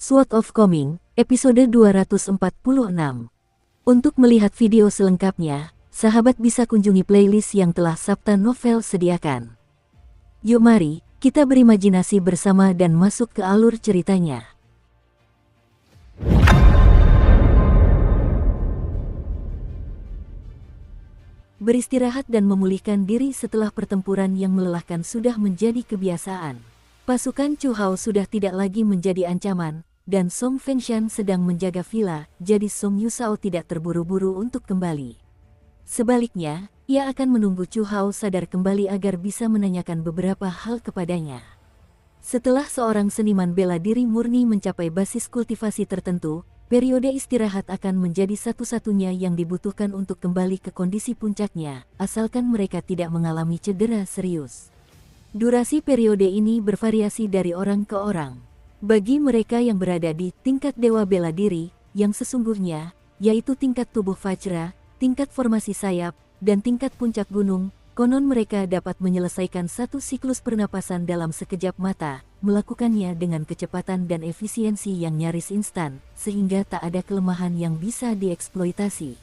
Sword of Coming, episode 246. Untuk melihat video selengkapnya, sahabat bisa kunjungi playlist yang telah Sabta Novel sediakan. Yuk mari, kita berimajinasi bersama dan masuk ke alur ceritanya. Beristirahat dan memulihkan diri setelah pertempuran yang melelahkan sudah menjadi kebiasaan. Pasukan Chu Hao sudah tidak lagi menjadi ancaman, dan Song Fengshan sedang menjaga villa, jadi Song Yusao tidak terburu-buru untuk kembali. Sebaliknya, ia akan menunggu Chu Hao sadar kembali agar bisa menanyakan beberapa hal kepadanya. Setelah seorang seniman bela diri murni mencapai basis kultivasi tertentu, periode istirahat akan menjadi satu-satunya yang dibutuhkan untuk kembali ke kondisi puncaknya, asalkan mereka tidak mengalami cedera serius. Durasi periode ini bervariasi dari orang ke orang. Bagi mereka yang berada di tingkat dewa bela diri, yang sesungguhnya, yaitu tingkat tubuh Vajra, tingkat formasi sayap, dan tingkat puncak gunung, konon mereka dapat menyelesaikan satu siklus pernapasan dalam sekejap mata, melakukannya dengan kecepatan dan efisiensi yang nyaris instan, sehingga tak ada kelemahan yang bisa dieksploitasi.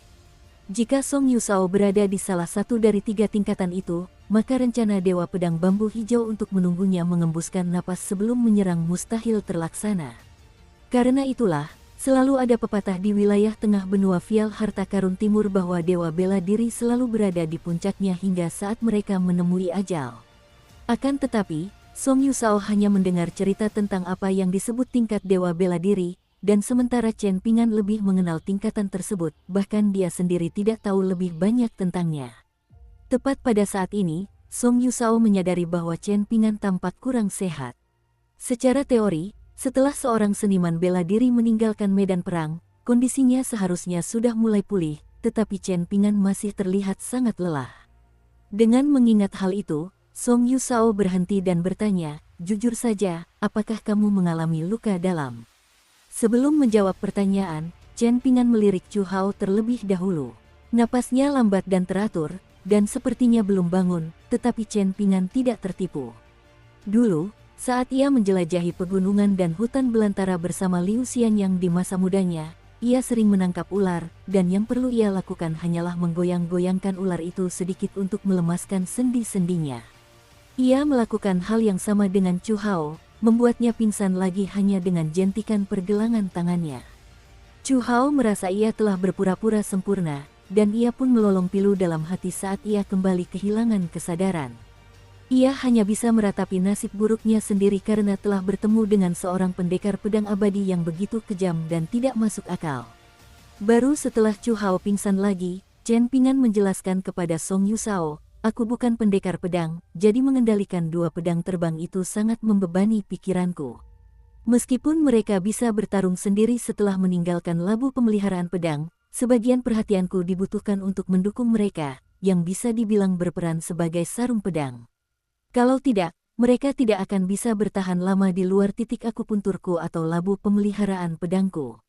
Jika Song Yusao berada di salah satu dari tiga tingkatan itu, maka rencana Dewa Pedang Bambu Hijau untuk menunggunya mengembuskan napas sebelum menyerang mustahil terlaksana. Karena itulah, selalu ada pepatah di wilayah tengah benua Vial Harta Karun Timur bahwa Dewa Bela Diri selalu berada di puncaknya hingga saat mereka menemui ajal. Akan tetapi, Song Yusao hanya mendengar cerita tentang apa yang disebut tingkat Dewa Bela Diri, dan sementara Chen Pingan lebih mengenal tingkatan tersebut, bahkan dia sendiri tidak tahu lebih banyak tentangnya. Tepat pada saat ini, Song Yusao menyadari bahwa Chen Pingan tampak kurang sehat. Secara teori, setelah seorang seniman bela diri meninggalkan medan perang, kondisinya seharusnya sudah mulai pulih, tetapi Chen Pingan masih terlihat sangat lelah. Dengan mengingat hal itu, Song Yusao berhenti dan bertanya, "Jujur saja, apakah kamu mengalami luka dalam?" Sebelum menjawab pertanyaan, Chen Pingan melirik Chu Hao terlebih dahulu. Napasnya lambat dan teratur, dan sepertinya belum bangun, tetapi Chen Pingan tidak tertipu. Dulu, saat ia menjelajahi pegunungan dan hutan belantara bersama Liu Xianyang di masa mudanya, ia sering menangkap ular, dan yang perlu ia lakukan hanyalah menggoyang-goyangkan ular itu sedikit untuk melemaskan sendi-sendinya. Ia melakukan hal yang sama dengan Chu Hao, membuatnya pingsan lagi hanya dengan jentikan pergelangan tangannya. Chu Hao merasa ia telah berpura-pura sempurna, dan ia pun melolong pilu dalam hati saat ia kembali kehilangan kesadaran. Ia hanya bisa meratapi nasib buruknya sendiri karena telah bertemu dengan seorang pendekar pedang abadi yang begitu kejam dan tidak masuk akal. Baru setelah Chu Hao pingsan lagi, Chen Pingan menjelaskan kepada Song Yusao, "Aku bukan pendekar pedang, jadi mengendalikan dua pedang terbang itu sangat membebani pikiranku. Meskipun mereka bisa bertarung sendiri setelah meninggalkan labu pemeliharaan pedang, sebagian perhatianku dibutuhkan untuk mendukung mereka, yang bisa dibilang berperan sebagai sarung pedang. Kalau tidak, mereka tidak akan bisa bertahan lama di luar titik akupunturku atau labu pemeliharaan pedangku.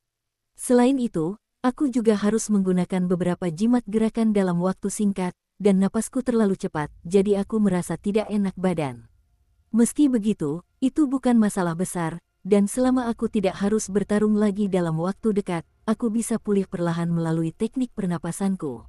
Selain itu, aku juga harus menggunakan beberapa jimat gerakan dalam waktu singkat, dan napasku terlalu cepat, jadi aku merasa tidak enak badan. Meski begitu, itu bukan masalah besar, dan selama aku tidak harus bertarung lagi dalam waktu dekat, aku bisa pulih perlahan melalui teknik pernapasanku."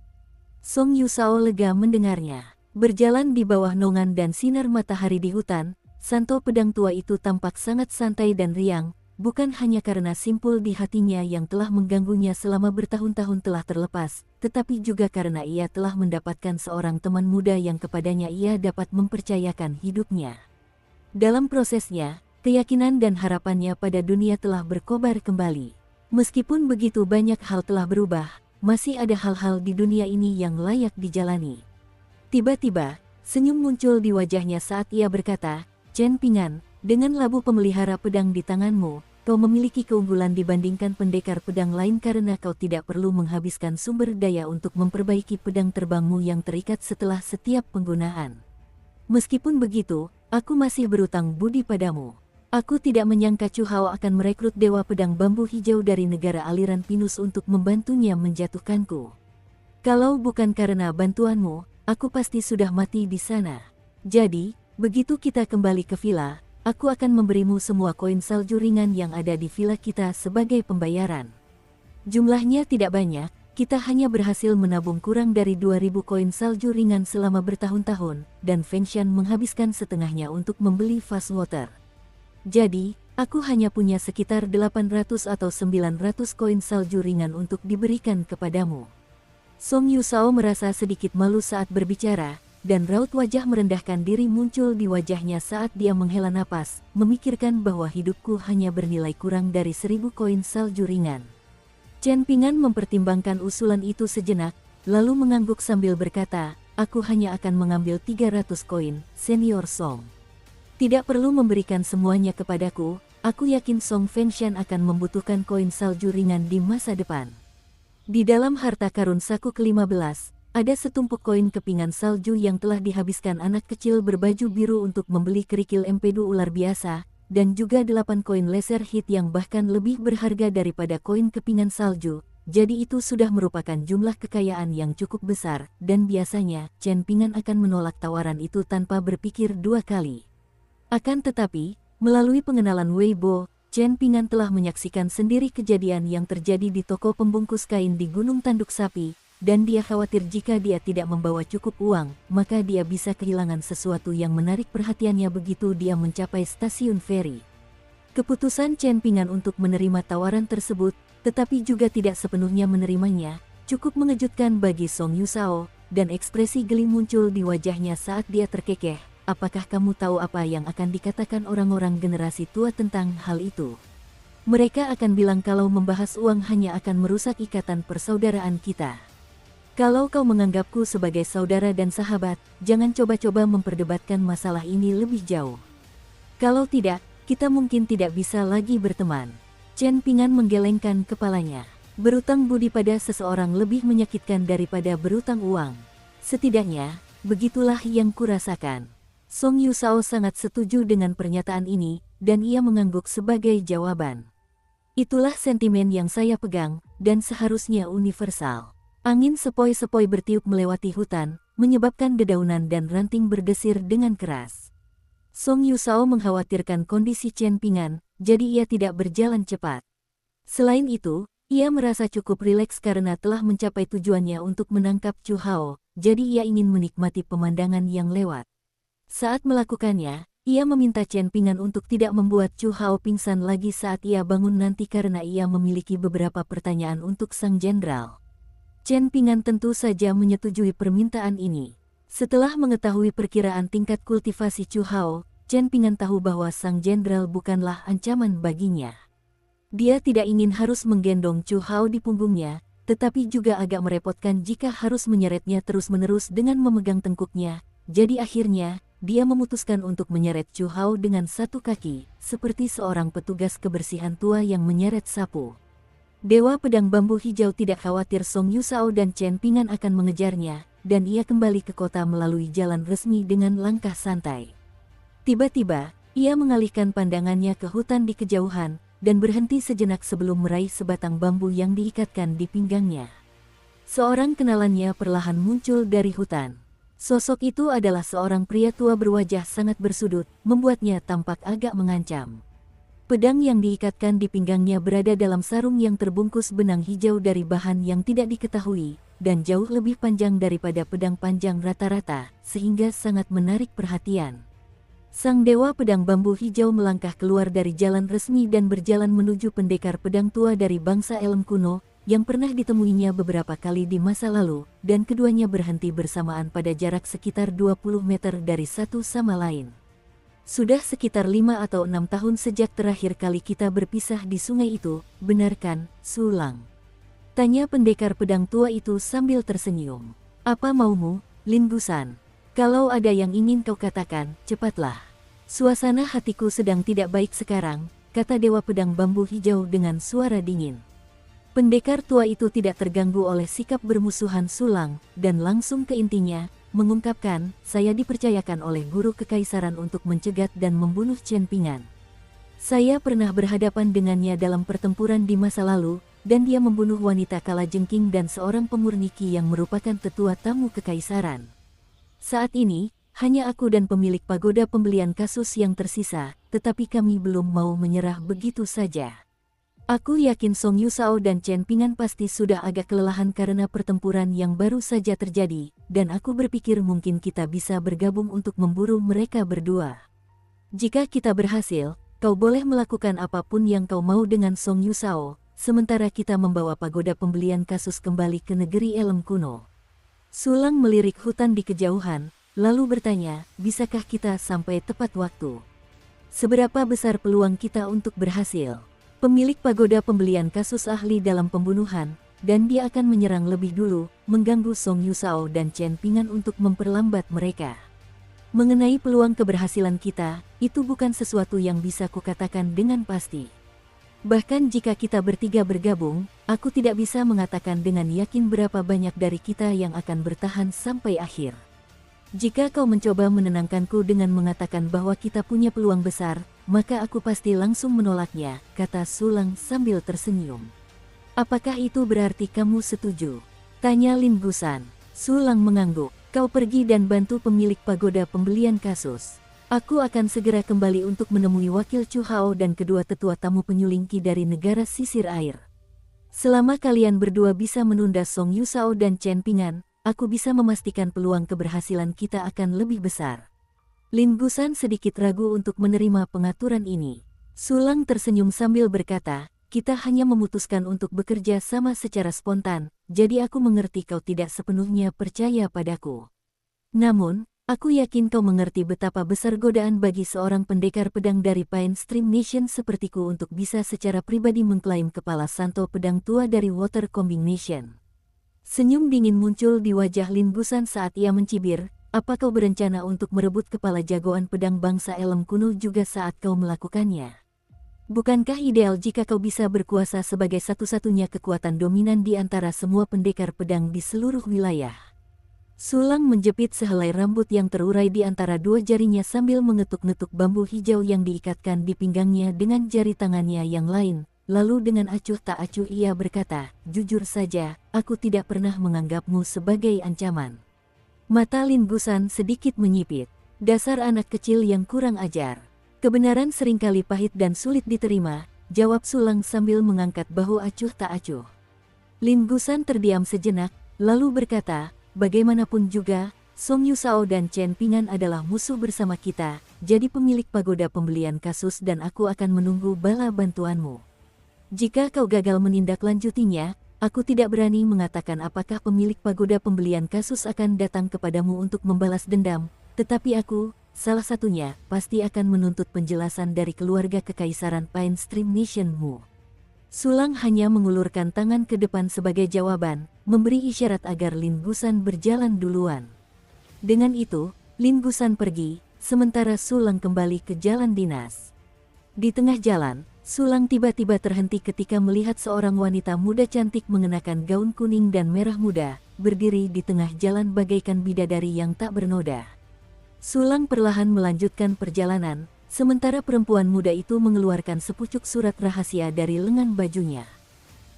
Song Yusao lega mendengarnya. Berjalan di bawah naungan dan sinar matahari di hutan, santo pedang tua itu tampak sangat santai dan riang, bukan hanya karena simpul di hatinya yang telah mengganggunya selama bertahun-tahun telah terlepas, tetapi juga karena ia telah mendapatkan seorang teman muda yang kepadanya ia dapat mempercayakan hidupnya. Dalam prosesnya, keyakinan dan harapannya pada dunia telah berkobar kembali. Meskipun begitu banyak hal telah berubah, masih ada hal-hal di dunia ini yang layak dijalani. Tiba-tiba, senyum muncul di wajahnya saat ia berkata, "Chen Pingan, dengan labu pemelihara pedang di tanganmu, kau memiliki keunggulan dibandingkan pendekar pedang lain karena kau tidak perlu menghabiskan sumber daya untuk memperbaiki pedang terbangmu yang terikat setelah setiap penggunaan. Meskipun begitu, aku masih berutang budi padamu. Aku tidak menyangka Chu Hao akan merekrut Dewa Pedang Bambu Hijau dari negara aliran pinus untuk membantunya menjatuhkanku. Kalau bukan karena bantuanmu, aku pasti sudah mati di sana. Jadi, begitu kita kembali ke villa, aku akan memberimu semua koin salju ringan yang ada di villa kita sebagai pembayaran. Jumlahnya tidak banyak, kita hanya berhasil menabung kurang dari 2000 koin salju ringan selama bertahun-tahun, dan Feng Shan menghabiskan setengahnya untuk membeli fast water. Jadi, aku hanya punya sekitar 800 atau 900 koin salju ringan untuk diberikan kepadamu. Song Yusao merasa sedikit malu saat berbicara, dan raut wajah merendahkan diri muncul di wajahnya saat dia menghela napas, memikirkan bahwa hidupku hanya bernilai kurang dari 1000 koin salju ringan. Chen Ping'an mempertimbangkan usulan itu sejenak, lalu mengangguk sambil berkata, aku hanya akan mengambil 300 koin, Senior Song. Tidak perlu memberikan semuanya kepadaku, aku yakin Song Fengshan akan membutuhkan koin salju ringan di masa depan. Di dalam harta karun saku ke-15, ada setumpuk koin kepingan salju yang telah dihabiskan anak kecil berbaju biru untuk membeli kerikil empedu ular biasa, dan juga 8 koin laser hit yang bahkan lebih berharga daripada koin kepingan salju, jadi itu sudah merupakan jumlah kekayaan yang cukup besar, dan biasanya, Chen Ping'an akan menolak tawaran itu tanpa berpikir dua kali. Akan tetapi, melalui pengenalan Weibo, Chen Ping'an telah menyaksikan sendiri kejadian yang terjadi di toko pembungkus kain di Gunung Tanduk Sapi, dan dia khawatir jika dia tidak membawa cukup uang, maka dia bisa kehilangan sesuatu yang menarik perhatiannya begitu dia mencapai stasiun feri. Keputusan Chen Ping'an untuk menerima tawaran tersebut, tetapi juga tidak sepenuhnya menerimanya, cukup mengejutkan bagi Song Yusao, dan ekspresi geli muncul di wajahnya saat dia terkekeh. Apakah kamu tahu apa yang akan dikatakan orang-orang generasi tua tentang hal itu? Mereka akan bilang kalau membahas uang hanya akan merusak ikatan persaudaraan kita. Kalau kau menganggapku sebagai saudara dan sahabat, jangan coba-coba memperdebatkan masalah ini lebih jauh. Kalau tidak, kita mungkin tidak bisa lagi berteman. Chen Ping'an menggelengkan kepalanya. Berutang budi pada seseorang lebih menyakitkan daripada berutang uang. Setidaknya, begitulah yang kurasakan. Song Yusao sangat setuju dengan pernyataan ini, dan ia mengangguk sebagai jawaban. Itulah sentimen yang saya pegang, dan seharusnya universal. Angin sepoi-sepoi bertiup melewati hutan, menyebabkan dedaunan dan ranting berdesir dengan keras. Song Yusao mengkhawatirkan kondisi Chen Ping'an, jadi ia tidak berjalan cepat. Selain itu, ia merasa cukup rileks karena telah mencapai tujuannya untuk menangkap Chu Hao, jadi ia ingin menikmati pemandangan yang lewat. Saat melakukannya, ia meminta Chen Ping'an untuk tidak membuat Chu Hao pingsan lagi saat ia bangun nanti karena ia memiliki beberapa pertanyaan untuk sang jenderal. Chen Ping'an tentu saja menyetujui permintaan ini. Setelah mengetahui perkiraan tingkat kultivasi Chu Hao, Chen Ping'an tahu bahwa sang jenderal bukanlah ancaman baginya. Dia tidak ingin harus menggendong Chu Hao di punggungnya, tetapi juga agak merepotkan jika harus menyeretnya terus-menerus dengan memegang tengkuknya. Jadi akhirnya, dia memutuskan untuk menyeret Chu Hao dengan satu kaki, seperti seorang petugas kebersihan tua yang menyeret sapu. Dewa Pedang Bambu Hijau tidak khawatir Song Yusao dan Chen Ping'an akan mengejarnya, dan ia kembali ke kota melalui jalan resmi dengan langkah santai. Tiba-tiba, ia mengalihkan pandangannya ke hutan di kejauhan, dan berhenti sejenak sebelum meraih sebatang bambu yang diikatkan di pinggangnya. Seorang kenalannya perlahan muncul dari hutan. Sosok itu adalah seorang pria tua berwajah sangat bersudut, membuatnya tampak agak mengancam. Pedang yang diikatkan di pinggangnya berada dalam sarung yang terbungkus benang hijau dari bahan yang tidak diketahui, dan jauh lebih panjang daripada pedang panjang rata-rata, sehingga sangat menarik perhatian. Sang Dewa Pedang Bambu Hijau melangkah keluar dari jalan resmi dan berjalan menuju pendekar pedang tua dari bangsa Elem kuno, yang pernah ditemuinya beberapa kali di masa lalu, dan keduanya berhenti bersamaan pada jarak sekitar 20 meter dari satu sama lain. Sudah sekitar 5 atau 6 tahun sejak terakhir kali kita berpisah di sungai itu, benar kan, Sulang? Tanya pendekar pedang tua itu sambil tersenyum. Apa maumu, Lin Gusan? Kalau ada yang ingin kau katakan, cepatlah. Suasana hatiku sedang tidak baik sekarang, kata Dewa Pedang Bambu Hijau dengan suara dingin. Pendekar tua itu tidak terganggu oleh sikap bermusuhan Sulang, dan langsung ke intinya, mengungkapkan, saya dipercayakan oleh guru kekaisaran untuk mencegat dan membunuh Chen Ping'an. Saya pernah berhadapan dengannya dalam pertempuran di masa lalu, dan dia membunuh wanita kalajengking dan seorang pemurniki yang merupakan tetua tamu kekaisaran. Saat ini, hanya aku dan pemilik pagoda pembelian kasus yang tersisa, tetapi kami belum mau menyerah begitu saja. Aku yakin Song Yusao dan Chen Pingan pasti sudah agak kelelahan karena pertempuran yang baru saja terjadi, dan aku berpikir mungkin kita bisa bergabung untuk memburu mereka berdua. Jika kita berhasil, kau boleh melakukan apapun yang kau mau dengan Song Yusao, sementara kita membawa pagoda pembelian kasus kembali ke negeri Elem kuno. Sulang melirik hutan di kejauhan, lalu bertanya, bisakah kita sampai tepat waktu? Seberapa besar peluang kita untuk berhasil? Pemilik pagoda pembelian kasus ahli dalam pembunuhan, dan dia akan menyerang lebih dulu, mengganggu Song Yusao dan Chen Pingan untuk memperlambat mereka. Mengenai peluang keberhasilan kita, itu bukan sesuatu yang bisa kukatakan dengan pasti. Bahkan jika kita bertiga bergabung, aku tidak bisa mengatakan dengan yakin berapa banyak dari kita yang akan bertahan sampai akhir. Jika kau mencoba menenangkanku dengan mengatakan bahwa kita punya peluang besar, maka aku pasti langsung menolaknya, kata Sulang sambil tersenyum. Apakah itu berarti kamu setuju? Tanya Lin Gusan. Sulang mengangguk. Kau pergi dan bantu pemilik pagoda pembelian kasus. Aku akan segera kembali untuk menemui wakil Chu Hao dan kedua tetua tamu penyulingki dari negara sisir air. Selama kalian berdua bisa menunda Song Yusao dan Chen Pingan, aku bisa memastikan peluang keberhasilan kita akan lebih besar. Lin Gusan sedikit ragu untuk menerima pengaturan ini. Sulang tersenyum sambil berkata, kita hanya memutuskan untuk bekerja sama secara spontan, jadi aku mengerti kau tidak sepenuhnya percaya padaku. Namun, aku yakin kau mengerti betapa besar godaan bagi seorang pendekar pedang dari Pine Stream Nation sepertiku untuk bisa secara pribadi mengklaim kepala santo pedang tua dari Water Combination. Senyum dingin muncul di wajah Lin Gusan saat ia mencibir, apa kau berencana untuk merebut kepala jagoan pedang bangsa Elem kuno juga saat kau melakukannya? Bukankah ideal jika kau bisa berkuasa sebagai satu-satunya kekuatan dominan di antara semua pendekar pedang di seluruh wilayah? Sulang menjepit sehelai rambut yang terurai di antara dua jarinya sambil mengetuk-ngetuk bambu hijau yang diikatkan di pinggangnya dengan jari tangannya yang lain. Lalu dengan acuh tak acuh ia berkata, jujur saja, aku tidak pernah menganggapmu sebagai ancaman. Mata Lin Gusan sedikit menyipit. Dasar anak kecil yang kurang ajar. Kebenaran seringkali pahit dan sulit diterima, jawab Sulang sambil mengangkat bahu acuh tak acuh. Lin Gusan terdiam sejenak, lalu berkata, bagaimanapun juga, Song Yusao dan Chen Pingan adalah musuh bersama kita, jadi pemilik pagoda pembelian kasus dan aku akan menunggu bala bantuanmu. Jika kau gagal menindaklanjutinya, aku tidak berani mengatakan apakah pemilik pagoda pembelian kasus akan datang kepadamu untuk membalas dendam, tetapi aku, salah satunya, pasti akan menuntut penjelasan dari keluarga kekaisaran Pine Stream Nation-mu. Sulang hanya mengulurkan tangan ke depan sebagai jawaban, memberi isyarat agar Lin Gusan berjalan duluan. Dengan itu, Lin Gusan pergi, sementara Sulang kembali ke jalan dinas. Di tengah jalan, Sulang tiba-tiba terhenti ketika melihat seorang wanita muda cantik mengenakan gaun kuning dan merah muda, berdiri di tengah jalan bagaikan bidadari yang tak bernoda. Sulang perlahan melanjutkan perjalanan, sementara perempuan muda itu mengeluarkan sepucuk surat rahasia dari lengan bajunya.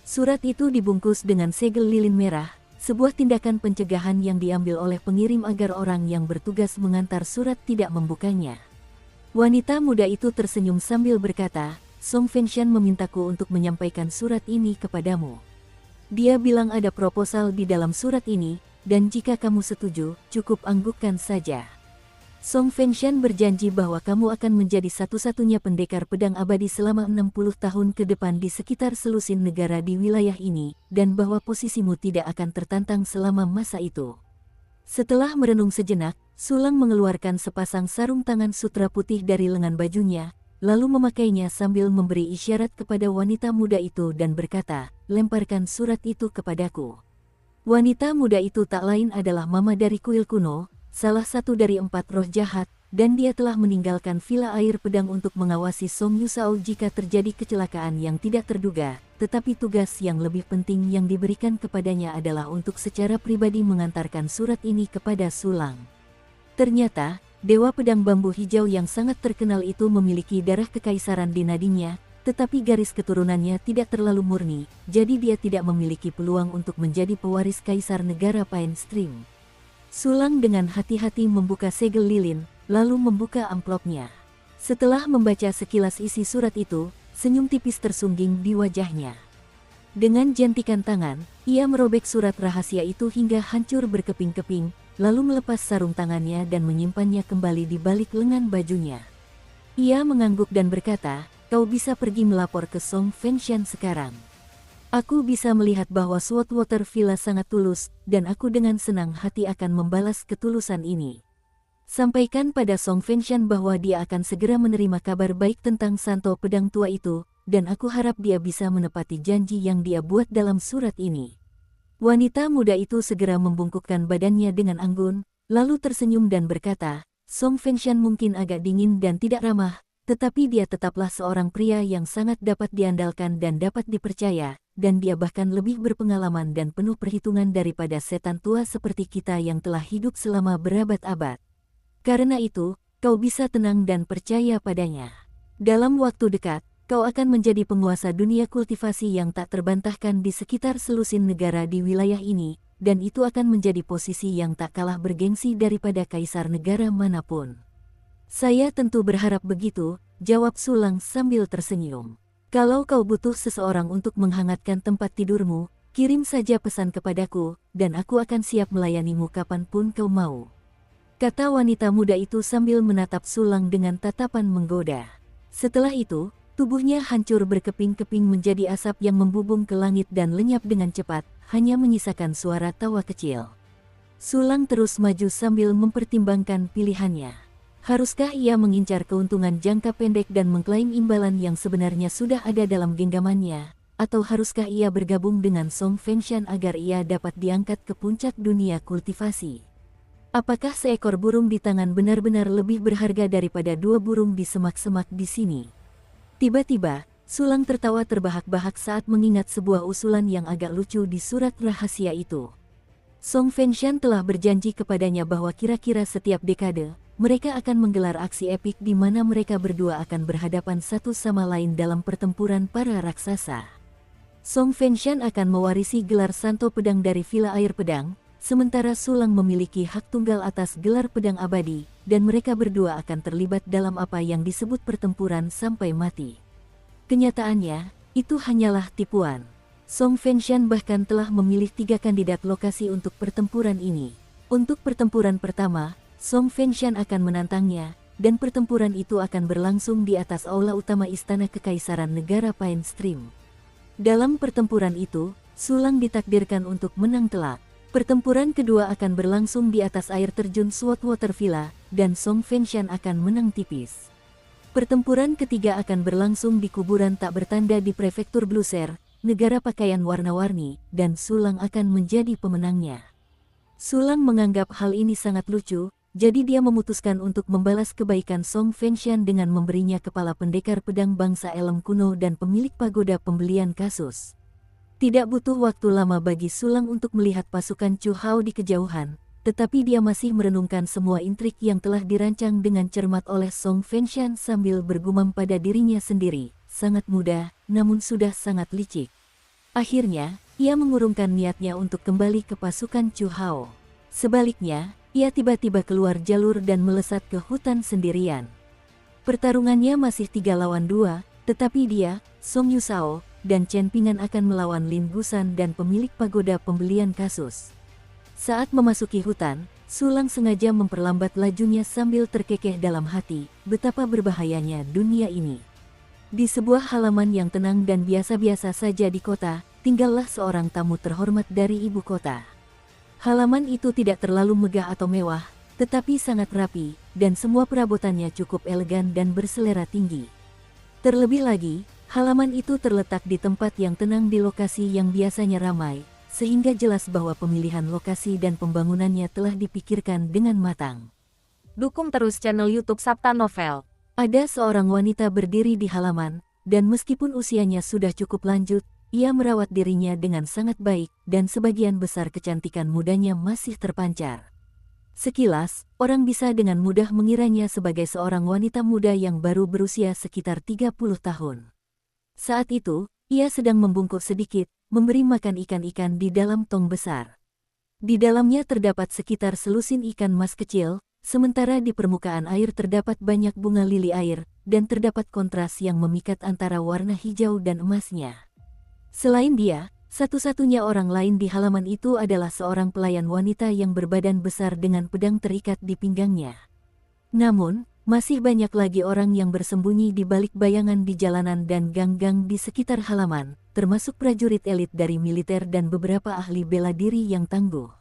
Surat itu dibungkus dengan segel lilin merah, sebuah tindakan pencegahan yang diambil oleh pengirim agar orang yang bertugas mengantar surat tidak membukanya. Wanita muda itu tersenyum sambil berkata, Song Fengshan memintaku untuk menyampaikan surat ini kepadamu. Dia bilang ada proposal di dalam surat ini, dan jika kamu setuju, cukup anggukkan saja. Song Fengshan berjanji bahwa kamu akan menjadi satu-satunya pendekar pedang abadi selama 60 tahun ke depan di sekitar selusin negara di wilayah ini, dan bahwa posisimu tidak akan tertantang selama masa itu. Setelah merenung sejenak, Sulang mengeluarkan sepasang sarung tangan sutra putih dari lengan bajunya, lalu memakainya sambil memberi isyarat kepada wanita muda itu dan berkata, lemparkan surat itu kepadaku. Wanita muda itu tak lain adalah mama dari kuil kuno, salah satu dari 4 roh jahat, dan dia telah meninggalkan villa air pedang untuk mengawasi Song Yusao jika terjadi kecelakaan yang tidak terduga, tetapi tugas yang lebih penting yang diberikan kepadanya adalah untuk secara pribadi mengantarkan surat ini kepada Sulang. Ternyata, Dewa Pedang Bambu Hijau yang sangat terkenal itu memiliki darah kekaisaran di nadinya, tetapi garis keturunannya tidak terlalu murni, jadi dia tidak memiliki peluang untuk menjadi pewaris kaisar negara Pine Stream. Sulang dengan hati-hati membuka segel lilin, lalu membuka amplopnya. Setelah membaca sekilas isi surat itu, senyum tipis tersungging di wajahnya. Dengan jentikan tangan, ia merobek surat rahasia itu hingga hancur berkeping-keping, lalu melepas sarung tangannya dan menyimpannya kembali di balik lengan bajunya. Ia mengangguk dan berkata, "Kau bisa pergi melapor ke Song Fengshan sekarang. Aku bisa melihat bahwa Sweetwater Villa sangat tulus, dan aku dengan senang hati akan membalas ketulusan ini. Sampaikan pada Song Fengshan bahwa dia akan segera menerima kabar baik tentang Santo Pedang Tua itu, dan aku harap dia bisa menepati janji yang dia buat dalam surat ini." Wanita muda itu segera membungkukkan badannya dengan anggun, lalu tersenyum dan berkata, "Song Fengshan mungkin agak dingin dan tidak ramah, tetapi dia tetaplah seorang pria yang sangat dapat diandalkan dan dapat dipercaya, dan dia bahkan lebih berpengalaman dan penuh perhitungan daripada setan tua seperti kita yang telah hidup selama berabad-abad. Karena itu, kau bisa tenang dan percaya padanya. Dalam waktu dekat, kau akan menjadi penguasa dunia kultivasi yang tak terbantahkan di sekitar selusin negara di wilayah ini, dan itu akan menjadi posisi yang tak kalah bergengsi daripada kaisar negara manapun." "Saya tentu berharap begitu," jawab Sulang sambil tersenyum. "Kalau kau butuh seseorang untuk menghangatkan tempat tidurmu, kirim saja pesan kepadaku, dan aku akan siap melayanimu kapanpun kau mau," kata wanita muda itu sambil menatap Sulang dengan tatapan menggoda. Setelah itu, tubuhnya hancur berkeping-keping menjadi asap yang membubung ke langit dan lenyap dengan cepat, hanya menyisakan suara tawa kecil. Sulang terus maju sambil mempertimbangkan pilihannya. Haruskah ia mengincar keuntungan jangka pendek dan mengklaim imbalan yang sebenarnya sudah ada dalam genggamannya, atau haruskah ia bergabung dengan Song Fengshan agar ia dapat diangkat ke puncak dunia kultivasi? Apakah seekor burung di tangan benar-benar lebih berharga daripada 2 burung di semak-semak di sini? Tiba-tiba, Sulang tertawa terbahak-bahak saat mengingat sebuah usulan yang agak lucu di surat rahasia itu. Song Fengshan telah berjanji kepadanya bahwa kira-kira setiap dekade, mereka akan menggelar aksi epik di mana mereka berdua akan berhadapan satu sama lain dalam pertempuran para raksasa. Song Fengshan akan mewarisi gelar Santo Pedang dari Villa Air Pedang, sementara Sulang memiliki hak tunggal atas gelar pedang abadi, dan mereka berdua akan terlibat dalam apa yang disebut pertempuran sampai mati. Kenyataannya, itu hanyalah tipuan. Song Fengshan bahkan telah memilih 3 kandidat lokasi untuk pertempuran ini. Untuk pertempuran pertama, Song Fengshan akan menantangnya, dan pertempuran itu akan berlangsung di atas aula utama Istana Kekaisaran Negara Pine Stream. Dalam pertempuran itu, Sulang ditakdirkan untuk menang telak. Pertempuran kedua akan berlangsung di atas air terjun Sweetwater Villa, dan Song Fengshan akan menang tipis. Pertempuran ketiga akan berlangsung di kuburan tak bertanda di Prefektur Bluser, negara pakaian warna-warni, dan Sulang akan menjadi pemenangnya. Sulang menganggap hal ini sangat lucu, jadi dia memutuskan untuk membalas kebaikan Song Fengshan dengan memberinya kepala pendekar pedang bangsa Elem kuno dan pemilik pagoda pembelian kasus. Tidak butuh waktu lama bagi Sulang untuk melihat pasukan Chu Hao di kejauhan, tetapi dia masih merenungkan semua intrik yang telah dirancang dengan cermat oleh Song Fengshan sambil bergumam pada dirinya sendiri, sangat mudah, namun sudah sangat licik. Akhirnya, ia mengurungkan niatnya untuk kembali ke pasukan Chu Hao. Sebaliknya, ia tiba-tiba keluar jalur dan melesat ke hutan sendirian. Pertarungannya masih 3 lawan 2, tetapi dia, Song Yusao, dan Chen Pingan akan melawan Lin Gusan dan pemilik pagoda pembelian kasus. Saat memasuki hutan, Sulang sengaja memperlambat lajunya sambil terkekeh dalam hati, betapa berbahayanya dunia ini. Di sebuah halaman yang tenang dan biasa-biasa saja di kota, tinggallah seorang tamu terhormat dari ibu kota. Halaman itu tidak terlalu megah atau mewah, tetapi sangat rapi, dan semua perabotannya cukup elegan dan berselera tinggi. Terlebih lagi, halaman itu terletak di tempat yang tenang di lokasi yang biasanya ramai, sehingga jelas bahwa pemilihan lokasi dan pembangunannya telah dipikirkan dengan matang. Dukung terus channel YouTube Sabta Novel. Ada seorang wanita berdiri di halaman, dan meskipun usianya sudah cukup lanjut, ia merawat dirinya dengan sangat baik, dan sebagian besar kecantikan mudanya masih terpancar. Sekilas, orang bisa dengan mudah mengiranya sebagai seorang wanita muda yang baru berusia sekitar 30 tahun. Saat itu, ia sedang membungkuk sedikit, memberi makan ikan-ikan di dalam tong besar. Di dalamnya terdapat sekitar selusin ikan mas kecil, sementara di permukaan air terdapat banyak bunga lili air, dan terdapat kontras yang memikat antara warna hijau dan emasnya. Selain dia, satu-satunya orang lain di halaman itu adalah seorang pelayan wanita yang berbadan besar dengan pedang terikat di pinggangnya. Namun, masih banyak lagi orang yang bersembunyi di balik bayangan di jalanan dan gang-gang di sekitar halaman, termasuk prajurit elit dari militer dan beberapa ahli bela diri yang tangguh.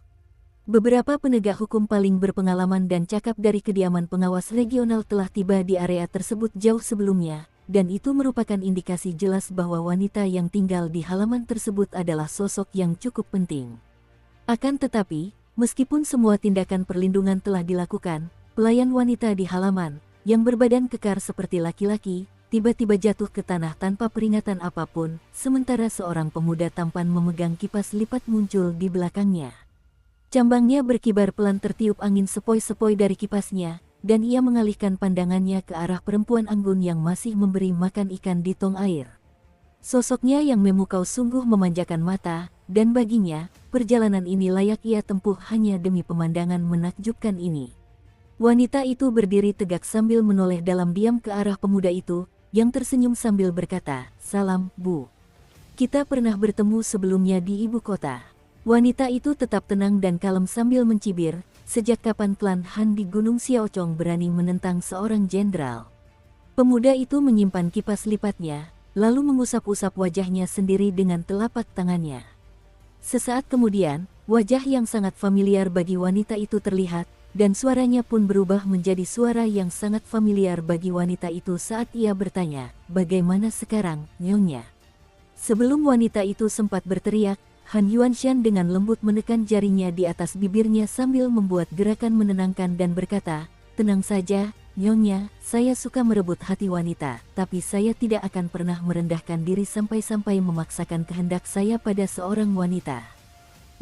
Beberapa penegak hukum paling berpengalaman dan cakap dari kediaman pengawas regional telah tiba di area tersebut jauh sebelumnya, dan itu merupakan indikasi jelas bahwa wanita yang tinggal di halaman tersebut adalah sosok yang cukup penting. Akan tetapi, meskipun semua tindakan perlindungan telah dilakukan, pelayan wanita di halaman, yang berbadan kekar seperti laki-laki, tiba-tiba jatuh ke tanah tanpa peringatan apapun, sementara seorang pemuda tampan memegang kipas lipat muncul di belakangnya. Cambangnya berkibar pelan tertiup angin sepoi-sepoi dari kipasnya, dan ia mengalihkan pandangannya ke arah perempuan anggun yang masih memberi makan ikan di tong air. Sosoknya yang memukau sungguh memanjakan mata, dan baginya, perjalanan ini layak ia tempuh hanya demi pemandangan menakjubkan ini. Wanita itu berdiri tegak sambil menoleh dalam diam ke arah pemuda itu, yang tersenyum sambil berkata, "Salam, Bu. Kita pernah bertemu sebelumnya di ibu kota." Wanita itu tetap tenang dan kalem sambil mencibir, sejak kapan klan Han di Gunung Xiaocong berani menentang seorang jenderal. Pemuda itu menyimpan kipas lipatnya, lalu mengusap-usap wajahnya sendiri dengan telapak tangannya. Sesaat kemudian, wajah yang sangat familiar bagi wanita itu terlihat, dan suaranya pun berubah menjadi suara yang sangat familiar bagi wanita itu saat ia bertanya, "Bagaimana sekarang, Nyonya?" Sebelum wanita itu sempat berteriak, Han Yuanshan dengan lembut menekan jarinya di atas bibirnya sambil membuat gerakan menenangkan dan berkata, "Tenang saja, Nyonya, saya suka merebut hati wanita, tapi saya tidak akan pernah merendahkan diri sampai-sampai memaksakan kehendak saya pada seorang wanita.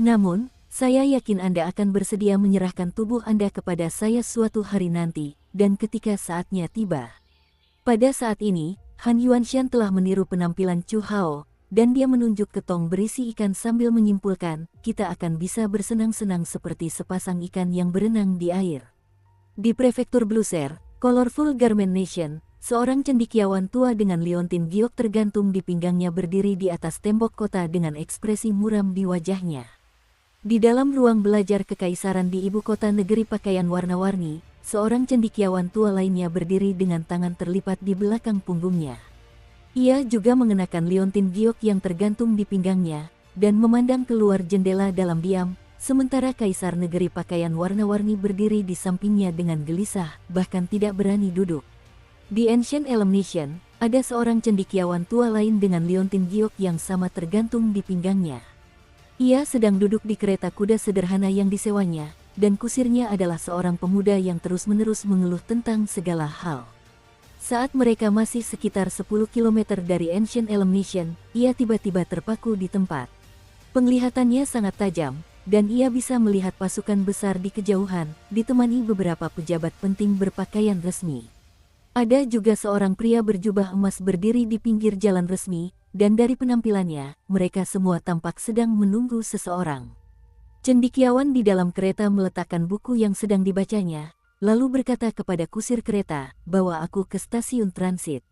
Namun, saya yakin Anda akan bersedia menyerahkan tubuh Anda kepada saya suatu hari nanti, dan ketika saatnya tiba." Pada saat ini, Han Yuanshan telah meniru penampilan Chu Hao, dan dia menunjuk ke tong berisi ikan sambil menyimpulkan, "Kita akan bisa bersenang-senang seperti sepasang ikan yang berenang di air." Di prefektur Bluser, Colorful Garment Nation, seorang cendekiawan tua dengan liontin giok tergantung di pinggangnya berdiri di atas tembok kota dengan ekspresi muram di wajahnya. Di dalam ruang belajar kekaisaran di ibu kota negeri pakaian warna-warni, seorang cendekiawan tua lainnya berdiri dengan tangan terlipat di belakang punggungnya. Ia juga mengenakan liontin giok yang tergantung di pinggangnya, dan memandang keluar jendela dalam diam, sementara kaisar negeri pakaian warna-warni berdiri di sampingnya dengan gelisah, bahkan tidak berani duduk. Di Ancient Elm Nation, ada seorang cendekiawan tua lain dengan liontin giok yang sama tergantung di pinggangnya. Ia sedang duduk di kereta kuda sederhana yang disewanya, dan kusirnya adalah seorang pemuda yang terus-menerus mengeluh tentang segala hal. Saat mereka masih sekitar 10 km dari Ancient Elm Nation, ia tiba-tiba terpaku di tempat. Penglihatannya sangat tajam, dan ia bisa melihat pasukan besar di kejauhan, ditemani beberapa pejabat penting berpakaian resmi. Ada juga seorang pria berjubah emas berdiri di pinggir jalan resmi, dan dari penampilannya, mereka semua tampak sedang menunggu seseorang. Cendekiawan di dalam kereta meletakkan buku yang sedang dibacanya, lalu berkata kepada kusir kereta, "Bawa aku ke stasiun transit."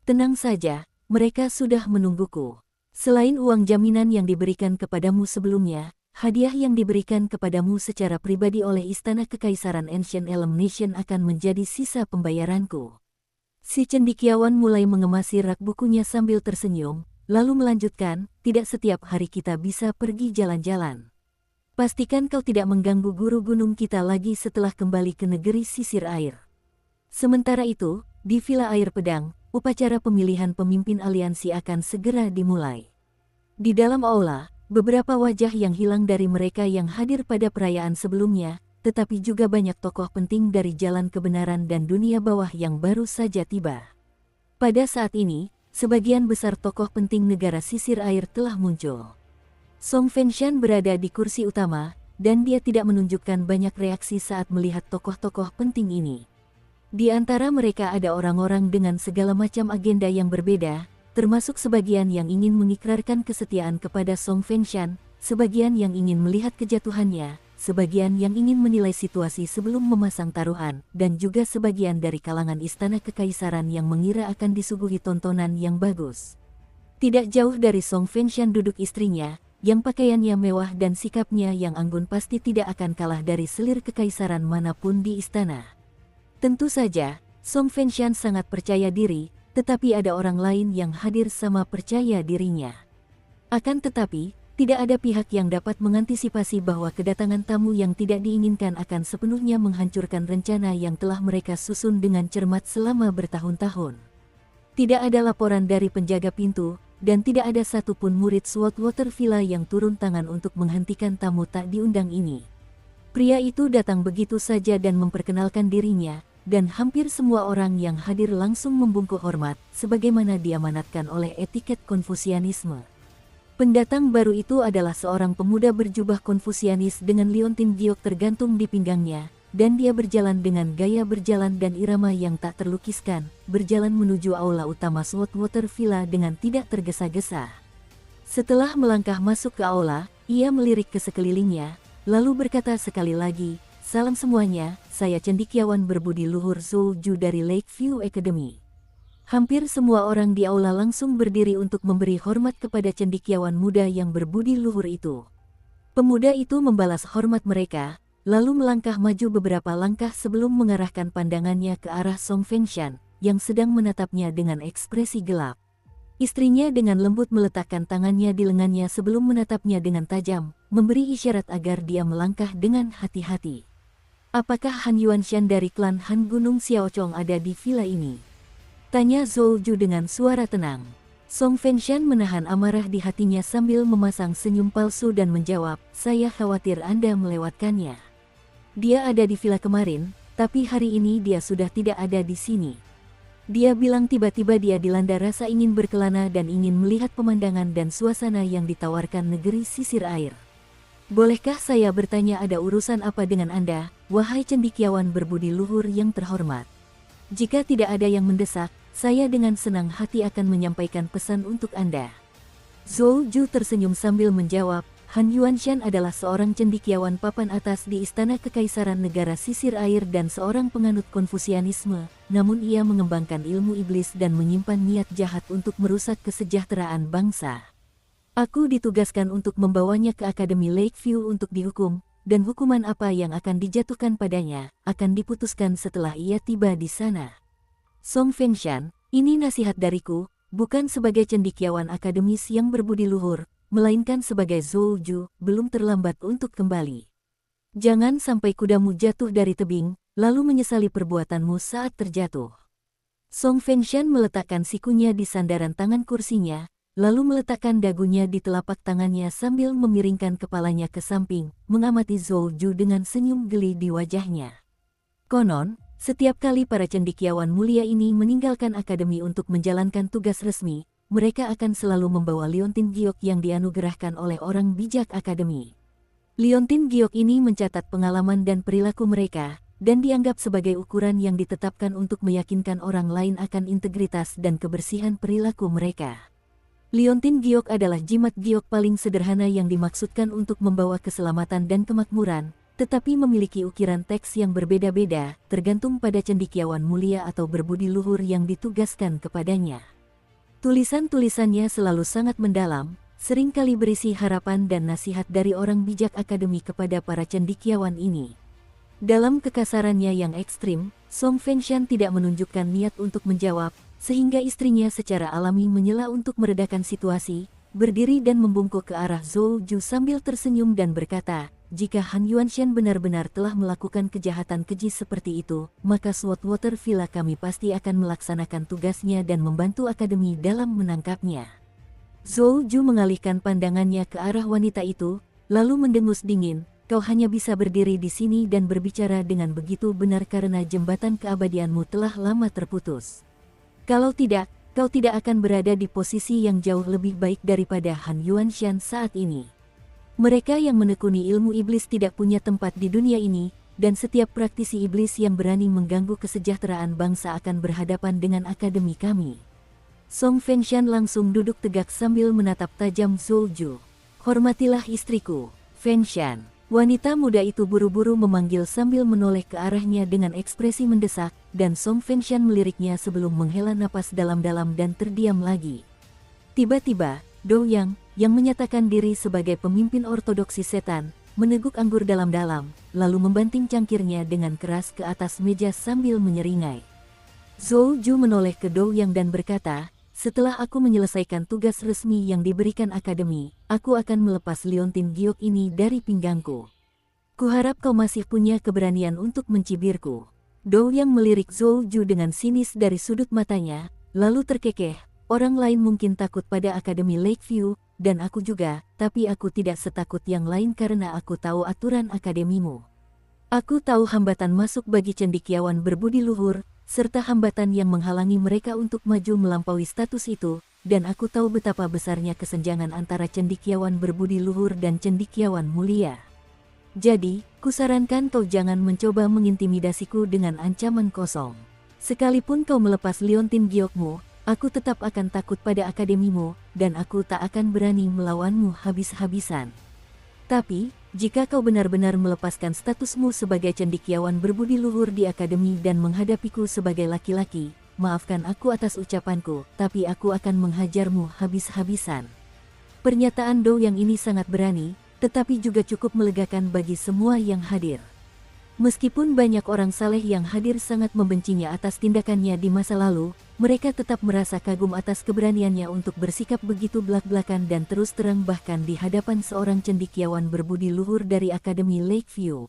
"Tenang saja, mereka sudah menungguku. Selain uang jaminan yang diberikan kepadamu sebelumnya, hadiah yang diberikan kepadamu secara pribadi oleh Istana Kekaisaran Ancient Elm Nation akan menjadi sisa pembayaranku." Si cendekiawan mulai mengemasi rak bukunya sambil tersenyum, lalu melanjutkan, "Tidak setiap hari kita bisa pergi jalan-jalan. Pastikan kau tidak mengganggu guru gunung kita lagi setelah kembali ke negeri sisir air." Sementara itu, di Villa Air Pedang, upacara pemilihan pemimpin aliansi akan segera dimulai. Di dalam aula, beberapa wajah yang hilang dari mereka yang hadir pada perayaan sebelumnya, tetapi juga banyak tokoh penting dari jalan kebenaran dan dunia bawah yang baru saja tiba. Pada saat ini, sebagian besar tokoh penting negara sisir air telah muncul. Song Fengshan berada di kursi utama, dan dia tidak menunjukkan banyak reaksi saat melihat tokoh-tokoh penting ini. Di antara mereka ada orang-orang dengan segala macam agenda yang berbeda, termasuk sebagian yang ingin mengikrarkan kesetiaan kepada Song Fengshan, sebagian yang ingin melihat kejatuhannya, sebagian yang ingin menilai situasi sebelum memasang taruhan, dan juga sebagian dari kalangan istana kekaisaran yang mengira akan disuguhi tontonan yang bagus. Tidak jauh dari Song Fengshan duduk istrinya, yang pakaiannya mewah dan sikapnya yang anggun pasti tidak akan kalah dari selir kekaisaran manapun di istana. Tentu saja, Song Fengshan sangat percaya diri, tetapi ada orang lain yang hadir sama percaya dirinya. Akan tetapi, tidak ada pihak yang dapat mengantisipasi bahwa kedatangan tamu yang tidak diinginkan akan sepenuhnya menghancurkan rencana yang telah mereka susun dengan cermat selama bertahun-tahun. Tidak ada laporan dari penjaga pintu, dan tidak ada satupun murid Sweetwater Villa yang turun tangan untuk menghentikan tamu tak diundang ini. Pria itu datang begitu saja dan memperkenalkan dirinya, dan hampir semua orang yang hadir langsung membungkuk hormat, sebagaimana diamanatkan oleh etiket Konfusianisme. Pendatang baru itu adalah seorang pemuda berjubah Konfusianis dengan liontin giok tergantung di pinggangnya, dan dia berjalan dengan gaya berjalan dan irama yang tak terlukiskan, berjalan menuju aula utama Sweetwater Villa dengan tidak tergesa-gesa. Setelah melangkah masuk ke aula, ia melirik ke sekelilingnya, lalu berkata sekali lagi, "Salam semuanya, saya cendekiawan berbudi luhur Zhou Ju dari Lakeview Academy." Hampir semua orang di aula langsung berdiri untuk memberi hormat kepada cendekiawan muda yang berbudi luhur itu. Pemuda itu membalas hormat mereka, lalu melangkah maju beberapa langkah sebelum mengarahkan pandangannya ke arah Song Fengshan, yang sedang menatapnya dengan ekspresi gelap. Istrinya dengan lembut meletakkan tangannya di lengannya sebelum menatapnya dengan tajam, memberi isyarat agar dia melangkah dengan hati-hati. "Apakah Han Yuanshan dari klan Han Gunung Xiaochong ada di villa ini?" tanya Zhou Ju dengan suara tenang. Song Fengshan menahan amarah di hatinya sambil memasang senyum palsu dan menjawab, "Saya khawatir Anda melewatkannya. Dia ada di villa kemarin, tapi hari ini dia sudah tidak ada di sini." Dia bilang tiba-tiba dia dilanda rasa ingin berkelana dan ingin melihat pemandangan dan suasana yang ditawarkan negeri sisir air. "Bolehkah saya bertanya ada urusan apa dengan Anda, wahai cendekiawan berbudi luhur yang terhormat? Jika tidak ada yang mendesak, saya dengan senang hati akan menyampaikan pesan untuk Anda." Zhou Ju tersenyum sambil menjawab, "Han Yuanshan adalah seorang cendekiawan papan atas di istana kekaisaran negara sisir air dan seorang penganut Konfusianisme, namun ia mengembangkan ilmu iblis dan menyimpan niat jahat untuk merusak kesejahteraan bangsa. Aku ditugaskan untuk membawanya ke Akademi Lakeview untuk dihukum, dan hukuman apa yang akan dijatuhkan padanya, akan diputuskan setelah ia tiba di sana. Song Fengshan, ini nasihat dariku, bukan sebagai cendekiawan akademis yang berbudi luhur, melainkan sebagai Zhou Ju, belum terlambat untuk kembali. Jangan sampai kudamu jatuh dari tebing, lalu menyesali perbuatanmu saat terjatuh." Song Fengshan meletakkan sikunya di sandaran tangan kursinya, lalu meletakkan dagunya di telapak tangannya sambil memiringkan kepalanya ke samping, mengamati Zhou Ju dengan senyum geli di wajahnya. "Konon, setiap kali para cendekiawan mulia ini meninggalkan akademi untuk menjalankan tugas resmi, mereka akan selalu membawa liontin giok yang dianugerahkan oleh orang bijak akademi. Liontin giok ini mencatat pengalaman dan perilaku mereka, dan dianggap sebagai ukuran yang ditetapkan untuk meyakinkan orang lain akan integritas dan kebersihan perilaku mereka. Liontin giok adalah jimat giok paling sederhana yang dimaksudkan untuk membawa keselamatan dan kemakmuran, tetapi memiliki ukiran teks yang berbeda-beda, tergantung pada cendekiawan mulia atau berbudi luhur yang ditugaskan kepadanya. Tulisan-tulisannya selalu sangat mendalam, seringkali berisi harapan dan nasihat dari orang bijak akademi kepada para cendekiawan ini." Dalam kekasarannya yang ekstrim, Song Fengshan tidak menunjukkan niat untuk menjawab, sehingga istrinya secara alami menyela untuk meredakan situasi, berdiri dan membungkuk ke arah Zhou Ju sambil tersenyum dan berkata, "Jika Han Yuanshan benar-benar telah melakukan kejahatan keji seperti itu, maka Sweetwater Villa kami pasti akan melaksanakan tugasnya dan membantu akademi dalam menangkapnya." Zhou Ju mengalihkan pandangannya ke arah wanita itu, lalu mendengus dingin, "Kau hanya bisa berdiri di sini dan berbicara dengan begitu benar karena jembatan keabadianmu telah lama terputus. Kalau tidak, kau tidak akan berada di posisi yang jauh lebih baik daripada Han Yuanshan saat ini. Mereka yang menekuni ilmu iblis tidak punya tempat di dunia ini, dan setiap praktisi iblis yang berani mengganggu kesejahteraan bangsa akan berhadapan dengan akademi kami." Song Fengshan langsung duduk tegak sambil menatap tajam Zhou Ju. "Hormatilah istriku, Fengshan." Wanita muda itu buru-buru memanggil sambil menoleh ke arahnya dengan ekspresi mendesak, dan Song Fengshan meliriknya sebelum menghela napas dalam-dalam dan terdiam lagi. Tiba-tiba, Dou Yang, yang menyatakan diri sebagai pemimpin ortodoksi setan, meneguk anggur dalam-dalam, lalu membanting cangkirnya dengan keras ke atas meja sambil menyeringai. Zhou Ju menoleh ke Dou Yang dan berkata, "Setelah aku menyelesaikan tugas resmi yang diberikan akademi, aku akan melepas liontin giok ini dari pinggangku. Kuharap kau masih punya keberanian untuk mencibirku." Dou Yang melirik Zhou Ju dengan sinis dari sudut matanya, lalu terkekeh, "Orang lain mungkin takut pada Akademi Lakeview, dan aku juga, tapi aku tidak setakut yang lain karena aku tahu aturan akademimu. Aku tahu hambatan masuk bagi cendekiawan berbudi luhur, serta hambatan yang menghalangi mereka untuk maju melampaui status itu, dan aku tahu betapa besarnya kesenjangan antara cendekiawan berbudi luhur dan cendekiawan mulia. Jadi, kusarankan kau jangan mencoba mengintimidasiku dengan ancaman kosong. Sekalipun kau melepas liontin giokmu, aku tetap akan takut pada akademimu, dan aku tak akan berani melawanmu habis-habisan. Tapi, jika kau benar-benar melepaskan statusmu sebagai cendekiawan berbudi luhur di akademi dan menghadapiku sebagai laki-laki, maafkan aku atas ucapanku, tapi aku akan menghajarmu habis-habisan." Pernyataan Dou Yang ini sangat berani, tetapi juga cukup melegakan bagi semua yang hadir. Meskipun banyak orang saleh yang hadir sangat membencinya atas tindakannya di masa lalu, mereka tetap merasa kagum atas keberaniannya untuk bersikap begitu belak-belakan dan terus terang bahkan di hadapan seorang cendekiawan berbudi luhur dari Akademi Lakeview.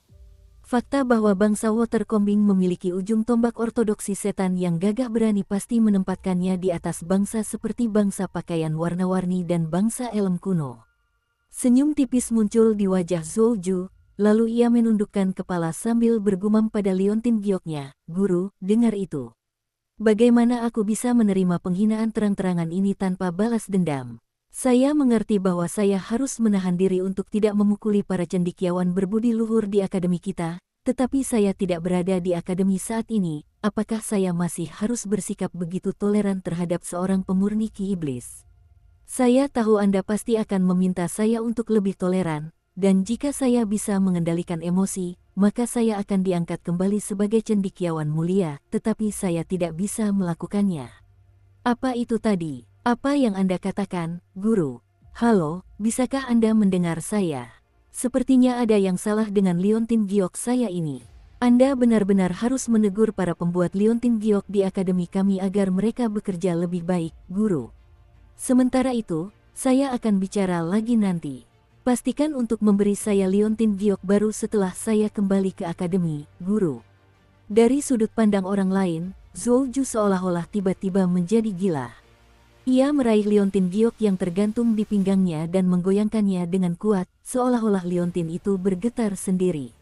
Fakta bahwa bangsa Watercombing memiliki ujung tombak ortodoksi setan yang gagah berani pasti menempatkannya di atas bangsa seperti bangsa pakaian warna-warni dan bangsa elem kuno. Senyum tipis muncul di wajah Zhou Ju. Lalu ia menundukkan kepala sambil bergumam pada liontin gioknya, "Guru, dengar itu. Bagaimana aku bisa menerima penghinaan terang-terangan ini tanpa balas dendam? Saya mengerti bahwa saya harus menahan diri untuk tidak memukuli para cendekiawan berbudi luhur di akademi kita, tetapi saya tidak berada di akademi saat ini. Apakah saya masih harus bersikap begitu toleran terhadap seorang pemurni ki iblis? Saya tahu Anda pasti akan meminta saya untuk lebih toleran. Dan jika saya bisa mengendalikan emosi, maka saya akan diangkat kembali sebagai cendekiawan mulia, tetapi saya tidak bisa melakukannya." "Apa itu tadi? Apa yang Anda katakan, Guru?" "Halo, bisakah Anda mendengar saya? Sepertinya ada yang salah dengan liontin giok saya ini. Anda benar-benar harus menegur para pembuat liontin giok di akademi kami agar mereka bekerja lebih baik, Guru. Sementara itu, saya akan bicara lagi nanti. Pastikan untuk memberi saya liontin giok baru setelah saya kembali ke akademi, Guru." Dari sudut pandang orang lain, Zhou Ju seolah-olah tiba-tiba menjadi gila. Ia meraih liontin giok yang tergantung di pinggangnya dan menggoyangkannya dengan kuat, seolah-olah liontin itu bergetar sendiri.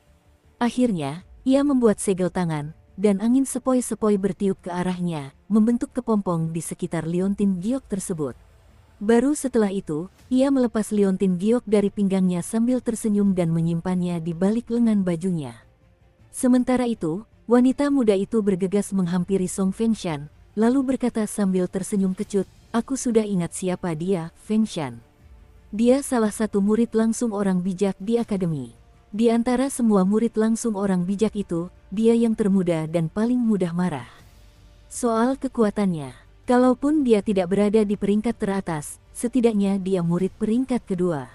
Akhirnya, ia membuat segel tangan, dan angin sepoi-sepoi bertiup ke arahnya, membentuk kepompong di sekitar liontin giok tersebut. Baru setelah itu, ia melepas liontin giok dari pinggangnya sambil tersenyum dan menyimpannya di balik lengan bajunya. Sementara itu, wanita muda itu bergegas menghampiri Song Fengshan, lalu berkata sambil tersenyum kecut, "Aku sudah ingat siapa dia, Fengshan. Dia salah satu murid langsung orang bijak di akademi. Di antara semua murid langsung orang bijak itu, dia yang termuda dan paling mudah marah. Soal kekuatannya, kalaupun dia tidak berada di peringkat teratas, setidaknya dia murid peringkat kedua.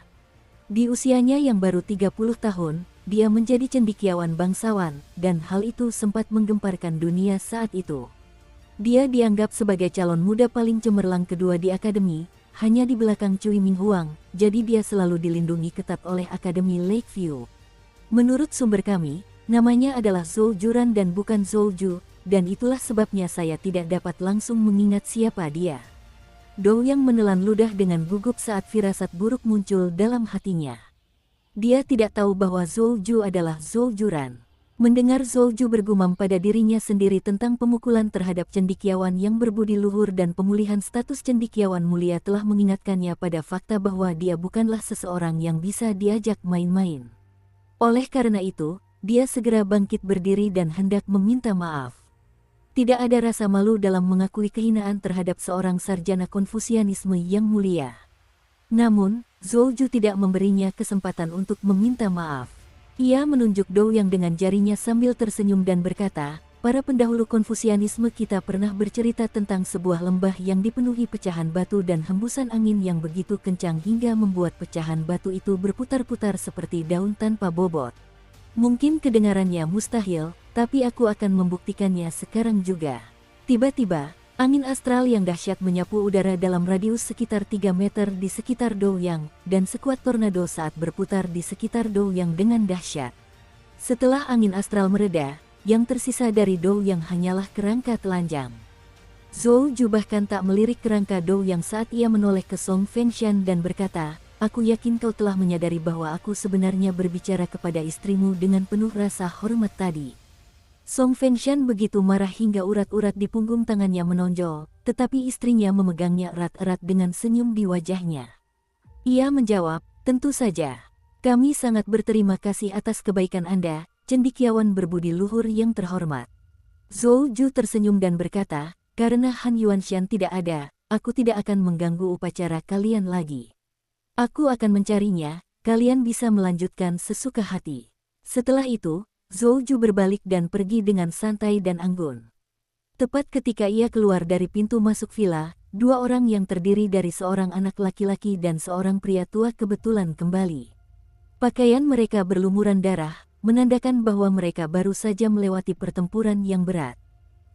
Di usianya yang baru 30 tahun, dia menjadi cendekiawan bangsawan, dan hal itu sempat menggemparkan dunia saat itu. Dia dianggap sebagai calon muda paling cemerlang kedua di akademi, hanya di belakang Cui Minghuang, jadi dia selalu dilindungi ketat oleh Akademi Lakeview. Menurut sumber kami, namanya adalah Zhou Juran dan bukan Zhou Ju, dan itulah sebabnya saya tidak dapat langsung mengingat siapa dia." Dou Yang menelan ludah dengan gugup saat firasat buruk muncul dalam hatinya. Dia tidak tahu bahwa Zhou Ju adalah Zhou Juran. Mendengar Zhou Ju bergumam pada dirinya sendiri tentang pemukulan terhadap cendekiawan yang berbudi luhur dan pemulihan status cendekiawan mulia telah mengingatkannya pada fakta bahwa dia bukanlah seseorang yang bisa diajak main-main. Oleh karena itu, dia segera bangkit berdiri dan hendak meminta maaf. Tidak ada rasa malu dalam mengakui kehinaan terhadap seorang sarjana Konfusianisme yang mulia. Namun, Zhou Ju tidak memberinya kesempatan untuk meminta maaf. Ia menunjuk Dou Yang dengan jarinya sambil tersenyum dan berkata, para pendahulu Konfusianisme kita pernah bercerita tentang sebuah lembah yang dipenuhi pecahan batu dan hembusan angin yang begitu kencang hingga membuat pecahan batu itu berputar-putar seperti daun tanpa bobot. Mungkin kedengarannya mustahil, tapi aku akan membuktikannya sekarang juga. Tiba-tiba, angin astral yang dahsyat menyapu udara dalam radius sekitar 3 meter di sekitar Dou Yang, dan sekuat tornado saat berputar di sekitar Dou Yang dengan dahsyat. Setelah angin astral mereda, yang tersisa dari Dou Yang hanyalah kerangka telanjang. Zhou Ju bahkan tak melirik kerangka Dou Yang saat ia menoleh ke Song Fengshan dan berkata, aku yakin kau telah menyadari bahwa aku sebenarnya berbicara kepada istrimu dengan penuh rasa hormat tadi. Song Fengshan begitu marah hingga urat-urat di punggung tangannya menonjol, tetapi istrinya memegangnya erat-erat dengan senyum di wajahnya. Ia menjawab, tentu saja. Kami sangat berterima kasih atas kebaikan Anda, cendekiawan berbudi luhur yang terhormat. Zhou Ju tersenyum dan berkata, karena Han Yuanshan tidak ada, aku tidak akan mengganggu upacara kalian lagi. Aku akan mencarinya, kalian bisa melanjutkan sesuka hati. Setelah itu, Zhou Ju berbalik dan pergi dengan santai dan anggun. Tepat ketika ia keluar dari pintu masuk villa, dua orang yang terdiri dari seorang anak laki-laki dan seorang pria tua kebetulan kembali. Pakaian mereka berlumuran darah, menandakan bahwa mereka baru saja melewati pertempuran yang berat.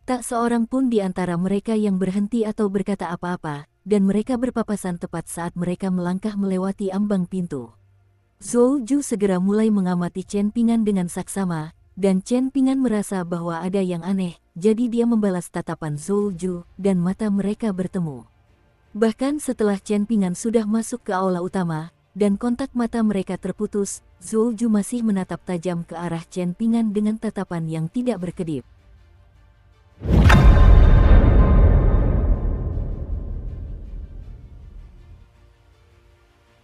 Tak seorang pun di antara mereka yang berhenti atau berkata apa-apa, dan mereka berpapasan tepat saat mereka melangkah melewati ambang pintu. Zhou Ju segera mulai mengamati Chen Pingan dengan saksama, dan Chen Pingan merasa bahwa ada yang aneh, jadi dia membalas tatapan Zhou Ju, dan mata mereka bertemu. Bahkan setelah Chen Pingan sudah masuk ke aula utama, dan kontak mata mereka terputus, Zhou Ju masih menatap tajam ke arah Chen Pingan dengan tatapan yang tidak berkedip.